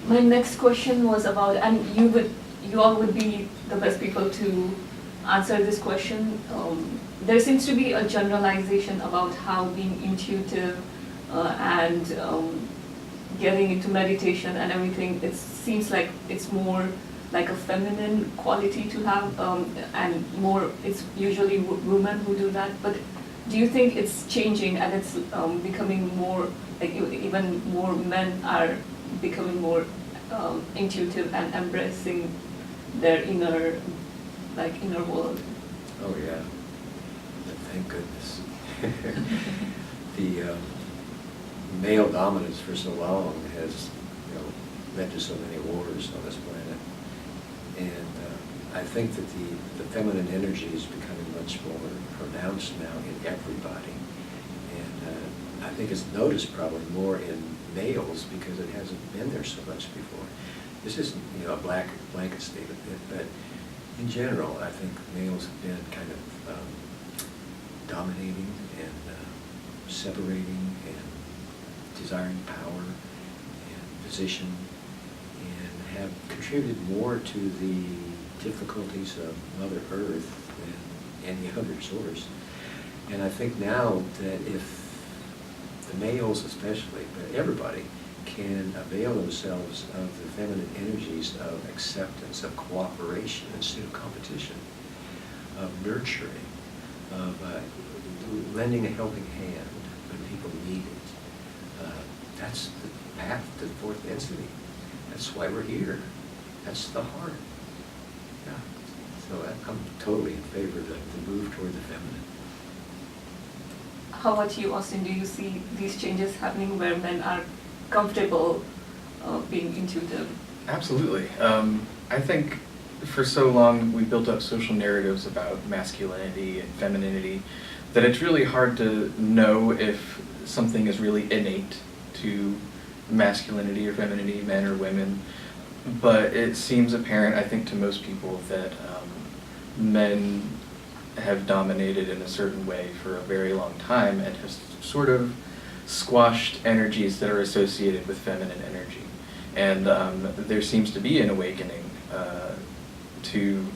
My next question was about, and you all would be the best people to answer this question. There seems to be a generalization about how being intuitive and getting into meditation and everything, it seems like it's more like a feminine quality to have, and more, it's usually women who do that. But do you think it's changing and it's becoming more, like even more men are becoming more intuitive and embracing their inner world? Oh yeah, thank goodness. The male dominance for so long has, led to so many wars on this planet, and I think that the feminine energy is becoming much more pronounced now in everybody, and I think it's noticed probably more in males because it hasn't been there so much before. This isn't a blanket statement, but in general, I think males have been kind of dominating and separating and desiring power and position, and have contributed more to the difficulties of Mother Earth than any other source. And I think now that if the males especially, but everybody, can avail themselves of the feminine energies of acceptance, of cooperation instead of competition, of nurturing, of lending a helping hand when people need it. That's the path to the fourth density. That's why we're here. That's the heart. Yeah. So I'm totally in favor of the move toward the feminine. How about you, Austin? Do you see these changes happening where men are comfortable being intuitive? Absolutely. I think for so long we built up social narratives about masculinity and femininity that it's really hard to know if something is really innate to masculinity or femininity, men or women. But it seems apparent, I think, to most people that men have dominated in a certain way for a very long time and have sort of squashed energies that are associated with feminine energy. And there seems to be an awakening to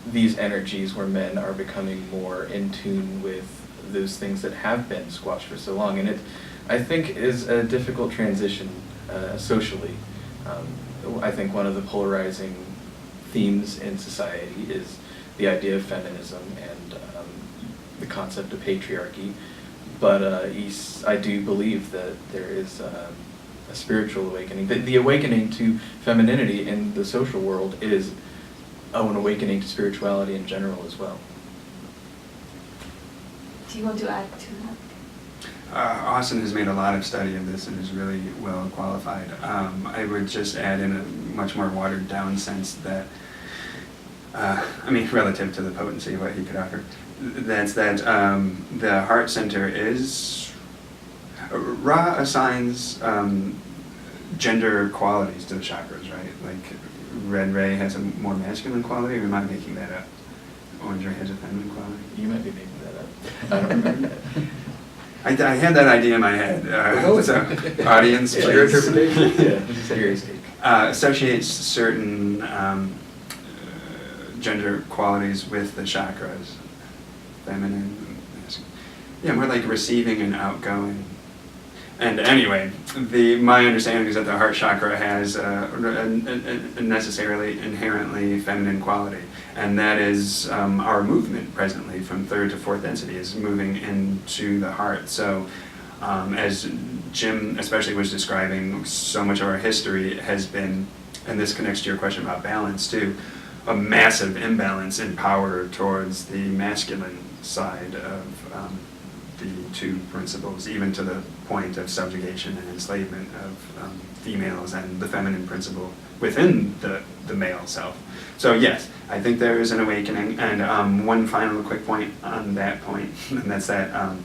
these energies where men are becoming more in tune with those things that have been squashed for so long. And it, I think, is a difficult transition socially. I think one of the polarizing themes in society is the idea of feminism and the concept of patriarchy. But I do believe that there is a spiritual awakening. The awakening to femininity in the social world is an awakening to spirituality in general as well. Do you want to add to that? Austin has made a lot of study of this and is really well qualified. I would just add in a much more watered down sense that, relative to the potency of what he could offer, that's that the heart center is, Ra assigns gender qualities to the chakras, right? Like red ray has a more masculine quality, or am I making that up? Orange ray has a feminine quality? You might be making that up. I don't remember. I had that idea in my head. So, audience, please. Your interpretation? Yeah, serious take. Associates certain gender qualities with the chakras, feminine, masculine. Yeah, more like receiving and outgoing. And anyway, my understanding is that the heart chakra has a necessarily inherently feminine quality, and that is our movement presently from third to fourth density is moving into the heart. So as Jim especially was describing, so much of our history has been, and this connects to your question about balance too, a massive imbalance in power towards the masculine side of the two principles, even to the point of subjugation and enslavement of females, and the feminine principle within the male self. So yes, I think there is an awakening. And one final quick point on that point, and that's that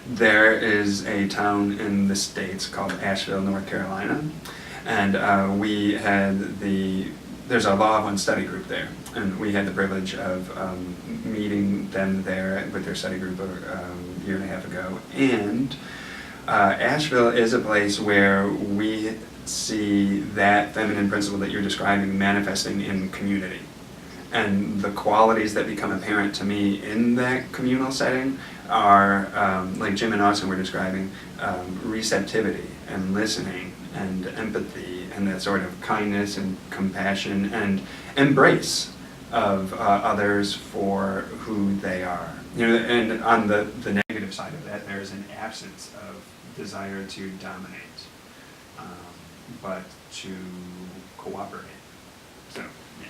there is a town in the States called Asheville, North Carolina, and there's a Law of One study group there, and we had the privilege of meeting them there with their study group a year and a half ago. And Asheville is a place where we see that feminine principle that you're describing manifesting in community. And the qualities that become apparent to me in that communal setting are, like Jim and Austin were describing, receptivity and listening and empathy and that sort of kindness and compassion and embrace of others for who they are. You know, and on the negative side of that, there's an absence of desire to dominate, but to cooperate. So, yeah.